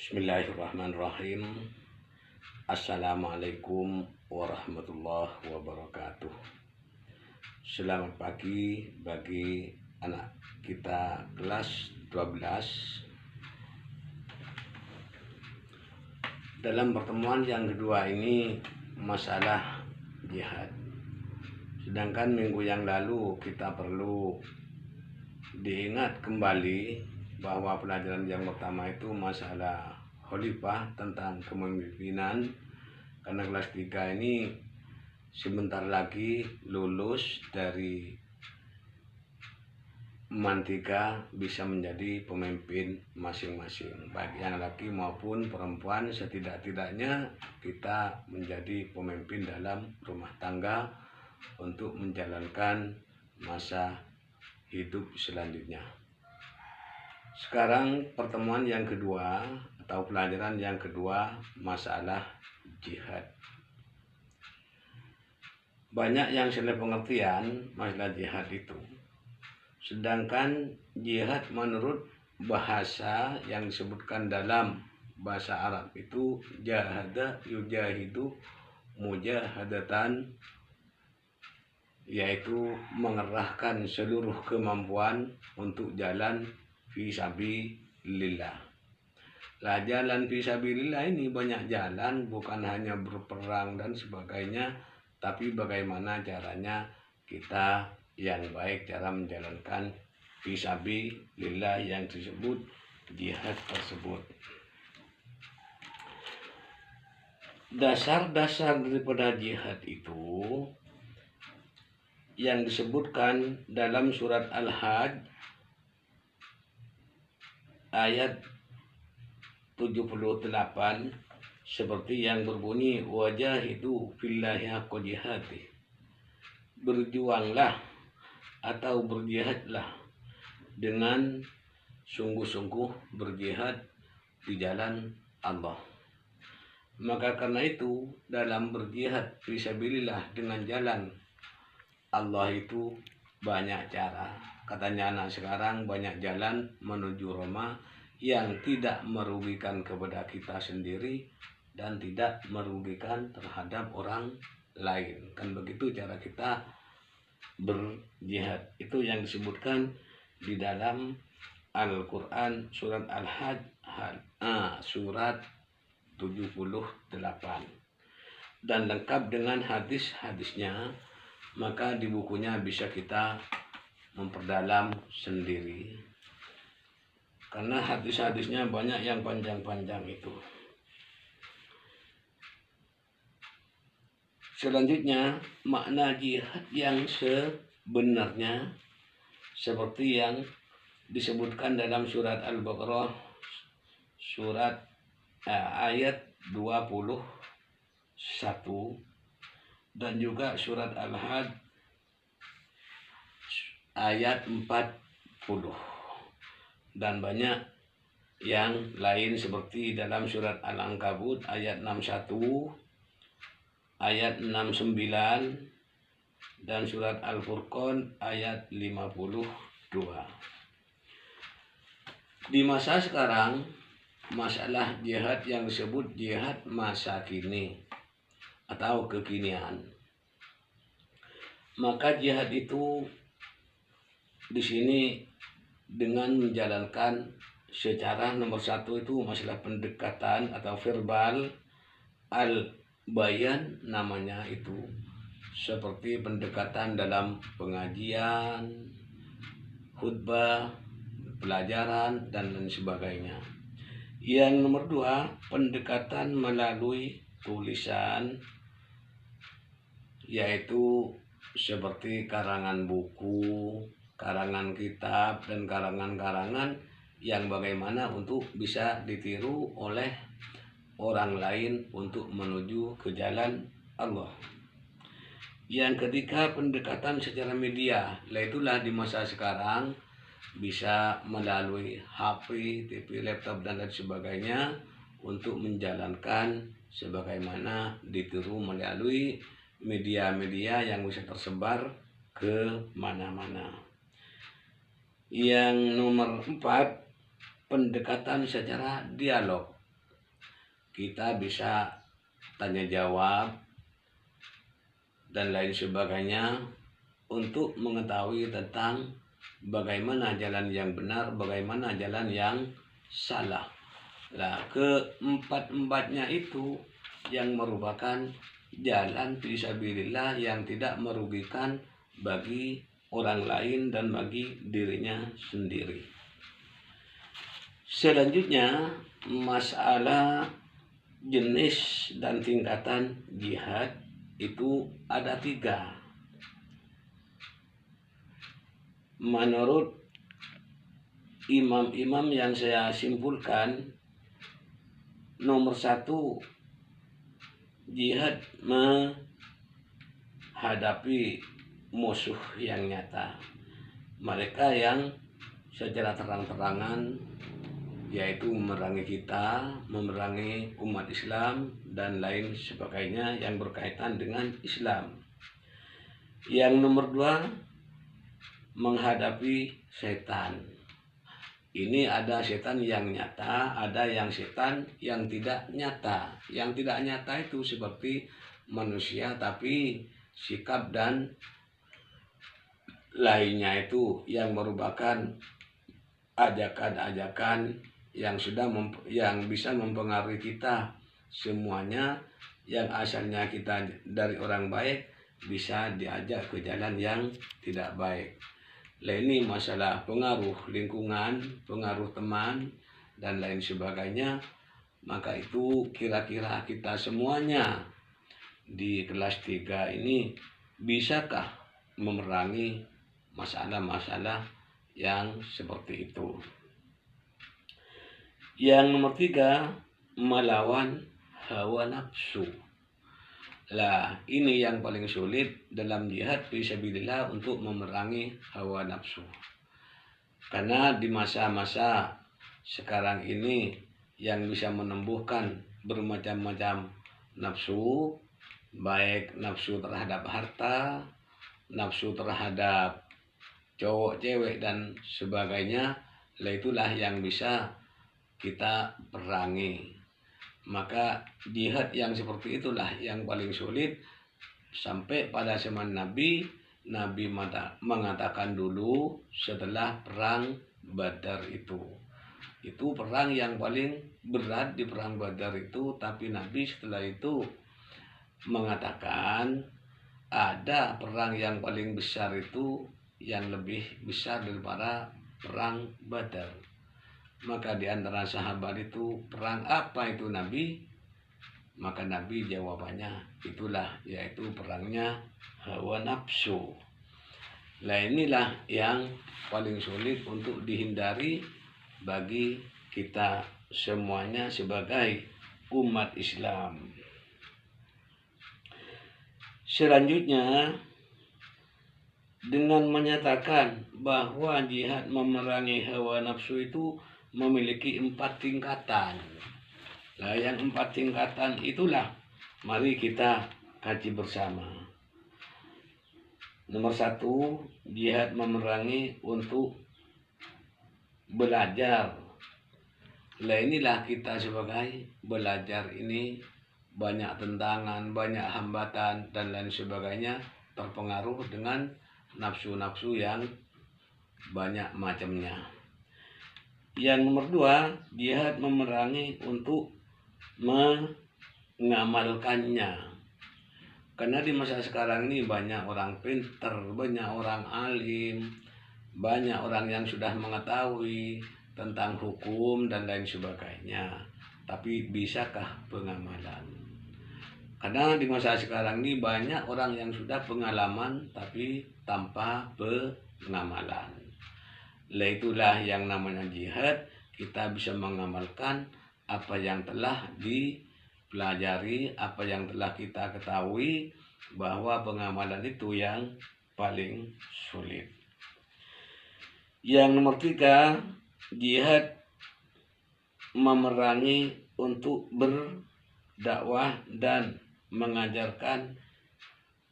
Bismillahirrahmanirrahim. Assalamualaikum warahmatullahi wabarakatuh. Selamat pagi bagi anak kita kelas 12. Dalam pertemuan yang kedua ini masalah jihad. Sedangkan minggu yang lalu kita perlu diingat kembali bahwa pelajaran yang pertama itu masalah khalifah tentang kepemimpinan, karena kelas 3 ini sebentar lagi lulus dari mantika bisa menjadi pemimpin masing-masing, baik yang laki maupun perempuan. Setidak-tidaknya kita menjadi pemimpin dalam rumah tangga untuk menjalankan masa hidup selanjutnya. Sekarang pertemuan yang kedua atau pelajaran yang kedua masalah jihad. Banyak yang salah pengertian masalah jihad itu. Sedangkan jihad menurut bahasa yang disebutkan dalam bahasa Arab itu jahada yujahidu mujahadatan, yaitu mengerahkan seluruh kemampuan untuk jalan fisabilillah. Lah, jalan fisabilillah ini banyak jalan, bukan hanya berperang dan sebagainya, tapi bagaimana caranya kita yang baik cara menjalankan fisabilillah yang disebut jihad tersebut. Dasar-dasar daripada jihad itu yang disebutkan dalam surat Al-Hajj ayat 78 seperti yang berbunyi wajahidu fillahi haqqa jihadih, berjuanglah atau berjihadlah dengan sungguh-sungguh berjihad di jalan Allah. Maka karena itu dalam berjihad fisabilillah dengan jalan Allah itu banyak cara. Katanya anak sekarang banyak jalan menuju Roma yang tidak merugikan kepada kita sendiri dan tidak merugikan terhadap orang lain. Kan begitu cara kita berjihad. Itu yang disebutkan di dalam Al-Quran surat Al-Hajj surat 78. Dan lengkap dengan hadis-hadisnya, maka di bukunya bisa kita memperdalam sendiri, karena hadis-hadisnya banyak yang panjang-panjang itu. Selanjutnya makna jihad yang sebenarnya seperti yang disebutkan dalam surat Al-Baqarah surat ayat 21 dan juga surat Al-Hajj ayat 40 dan banyak yang lain seperti dalam surat Al-Ankabut ayat 61, ayat 69 dan surat Al-Furqan ayat 52. Di masa sekarang masalah jihad yang disebut jihad masa kini atau kekinian, maka jihad itu di sini dengan menjalankan secara nomor satu itu masalah pendekatan atau verbal al-bayan namanya itu, seperti pendekatan dalam pengajian, khutbah, pelajaran dan lain sebagainya. Yang nomor dua, pendekatan melalui tulisan, yaitu seperti karangan buku, karangan kitab dan karangan-karangan yang bagaimana untuk bisa ditiru oleh orang lain untuk menuju ke jalan Allah. Yang ketiga, pendekatan secara media. Itulah di masa sekarang bisa melalui HP, TV, laptop dan lain sebagainya untuk menjalankan sebagaimana ditiru melalui media-media yang bisa tersebar ke mana-mana. Yang nomor 4, pendekatan secara dialog. kita bisa tanya jawab dan lain sebagainya untuk mengetahui tentang bagaimana jalan yang benar, bagaimana jalan yang salah. Nah, keempat-empatnya itu yang merupakan jalan fisabilillah yang tidak merugikan bagi orang lain dan bagi dirinya sendiri. Selanjutnya, masalah jenis dan tingkatan jihad itu ada 3. Menurut imam-imam yang saya simpulkan, nomor 1, jihad menghadapi musuh yang nyata, mereka yang secara terang-terangan yaitu memerangi kita, memerangi umat Islam dan lain sebagainya yang berkaitan dengan Islam. Yang nomor 2, menghadapi setan. Ini ada setan yang nyata, ada yang setan yang tidak nyata. Yang tidak nyata itu seperti manusia tapi sikap dan lainnya itu yang merupakan ajakan-ajakan yang yang bisa mempengaruhi kita semuanya, yang asalnya kita dari orang baik bisa diajak ke jalan yang tidak baik. Nah, ini masalah pengaruh lingkungan, pengaruh teman dan lain sebagainya. Maka itu kira-kira kita semuanya di kelas 3 ini bisakah memerangi masalah-masalah yang seperti itu. Yang nomor 3, melawan hawa nafsu. Lah, ini yang paling sulit dalam jihad fisabilillah untuk memerangi hawa nafsu. Karena di masa-masa sekarang ini yang bisa menumbuhkan bermacam-macam nafsu, baik nafsu terhadap harta, nafsu terhadap cowok, cewek dan sebagainya, lah itulah yang bisa kita perangi. Maka jihad yang seperti itulah yang paling sulit. Sampai pada zaman Nabi mengatakan dulu setelah perang Badar itu perang yang paling berat di perang Badar itu, tapi Nabi setelah itu mengatakan ada perang yang paling besar itu yang lebih besar daripada perang Badar. Maka di antara sahabat itu, perang apa itu Nabi? Maka Nabi jawabannya itulah, yaitu perangnya hawa nafsu. Nah, inilah yang paling sulit untuk dihindari bagi kita semuanya sebagai umat Islam. Selanjutnya, dengan menyatakan bahwa jihad memerangi hawa nafsu itu memiliki 4 tingkatan. Nah, yang 4 tingkatan itulah mari kita kaji bersama. Nomor 1, jihad memerangi untuk belajar. Nah, inilah kita sebagai belajar ini banyak tentangan, banyak hambatan dan lain sebagainya, terpengaruh dengan nafsu-nafsu yang banyak macamnya. Yang nomor 2, jihad memerangi untuk mengamalkannya. Karena di masa sekarang ini banyak orang pintar, banyak orang alim, banyak orang yang sudah mengetahui tentang hukum dan lain sebagainya. Tapi bisakah pengamalan? Karena di masa sekarang ini banyak orang yang sudah pengalaman tapi tanpa pengamalan. Lah, itulah yang namanya jihad. Kita bisa mengamalkan apa yang telah dipelajari, apa yang telah kita ketahui, bahwa pengamalan itu yang paling sulit. Yang nomor 3, jihad memerangi untuk berdakwah dan mengajarkan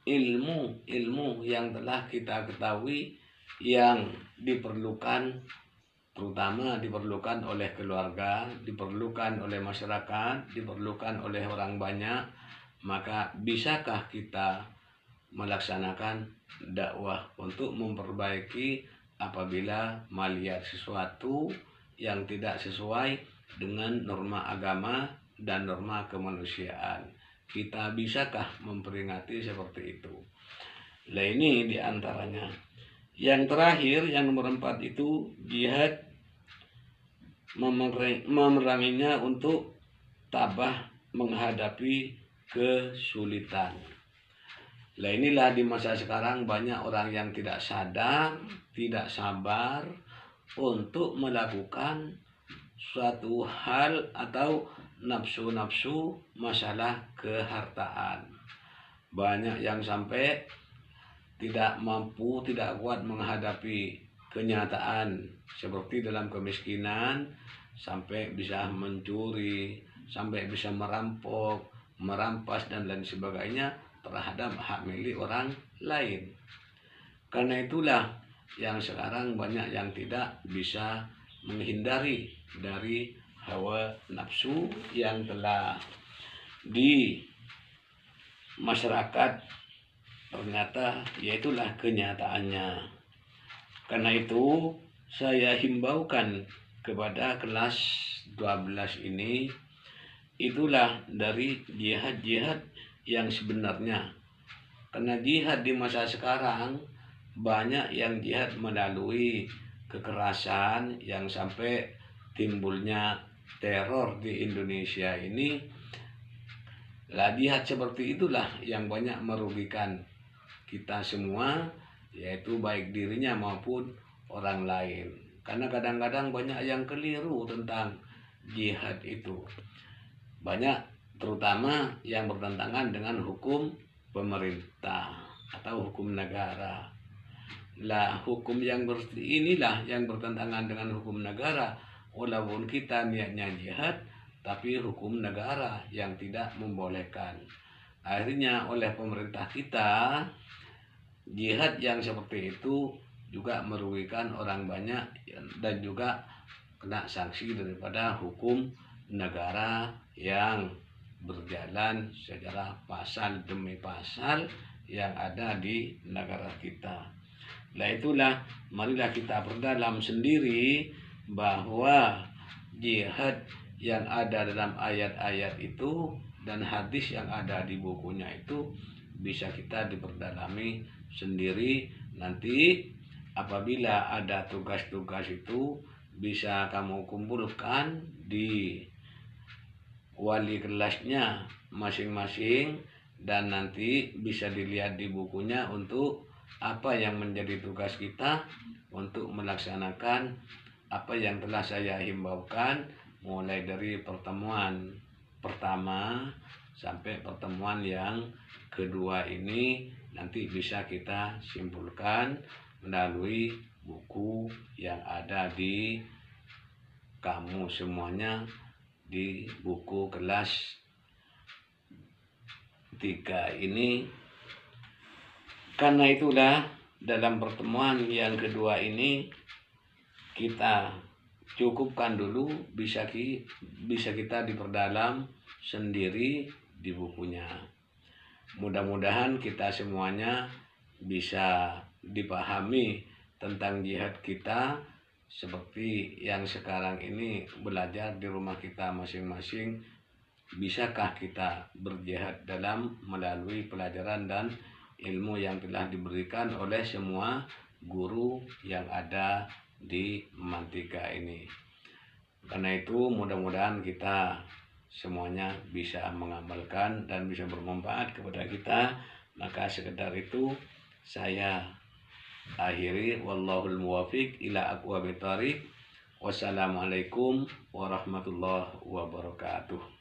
ilmu yang telah kita ketahui yang diperlukan terutama diperlukan oleh keluarga, diperlukan oleh masyarakat, diperlukan oleh orang banyak, maka bisakah kita melaksanakan dakwah untuk memperbaiki apabila melihat sesuatu yang tidak sesuai dengan norma agama dan norma kemanusiaan? Kita bisakah memperingati seperti itu? Nah, ini diantaranya. Yang terakhir, yang nomor 4 itu jihad memeranginya untuk tabah menghadapi kesulitan. Nah, inilah di masa sekarang banyak orang yang tidak sadar, tidak sabar untuk melakukan suatu hal atau nafsu-nafsu masalah kehartaan. Banyak yang sampai tidak mampu, tidak kuat menghadapi kenyataan seperti dalam kemiskinan, sampai bisa mencuri, sampai bisa merampok, merampas dan lain sebagainya terhadap hak milik orang lain. Karena itulah yang sekarang banyak yang tidak bisa menghindari dari hawa nafsu yang telah di masyarakat, ternyata yaitulah kenyataannya. Karena itu saya himbaukan kepada kelas 12 ini, itulah dari jihad-jihad yang sebenarnya. Karena jihad di masa sekarang banyak yang jihad melalui kekerasan yang sampai timbulnya teror di Indonesia ini. Lah, jihad seperti itulah yang banyak merugikan kita semua, yaitu baik dirinya maupun orang lain. Karena kadang-kadang banyak yang keliru tentang jihad itu. Banyak terutama yang bertentangan dengan hukum pemerintah atau hukum negara. Lah, hukum yang inilah yang bertentangan dengan hukum negara. Walaupun kita niatnya jihad, tapi hukum negara yang tidak membolehkan. Akhirnya oleh pemerintah kita, jihad yang seperti itu juga merugikan orang banyak dan juga kena sanksi daripada hukum negara yang berjalan secara pasal demi pasal yang ada di negara kita. Nah, itulah marilah kita perdalam sendiri bahwa jihad yang ada dalam ayat-ayat itu dan hadis yang ada di bukunya itu bisa kita diperdalami sendiri. Nanti apabila ada tugas-tugas itu bisa kamu kumpulkan di wali kelasnya masing-masing, dan nanti bisa dilihat di bukunya untuk apa yang menjadi tugas kita untuk melaksanakan apa yang telah saya himbaukan mulai dari pertemuan pertama sampai pertemuan yang kedua ini. Nanti bisa kita simpulkan melalui buku yang ada di kamu semuanya, di buku kelas 3 ini. Karena itulah dalam pertemuan yang kedua ini kita cukupkan dulu, bisa kita diperdalam sendiri di bukunya. Mudah-mudahan kita semuanya bisa dipahami tentang jihad kita, seperti yang sekarang ini belajar di rumah kita masing-masing. Bisakah kita berjihad dalam melalui pelajaran dan ilmu yang telah diberikan oleh semua guru yang ada di Mantika ini. Karena itu mudah-mudahan kita semuanya bisa mengamalkan dan bisa bermanfaat kepada kita. Maka sekedar itu saya akhiri, wallahul muwafiq ila aqwamit thariq. Wassalamualaikum warahmatullahi wabarakatuh.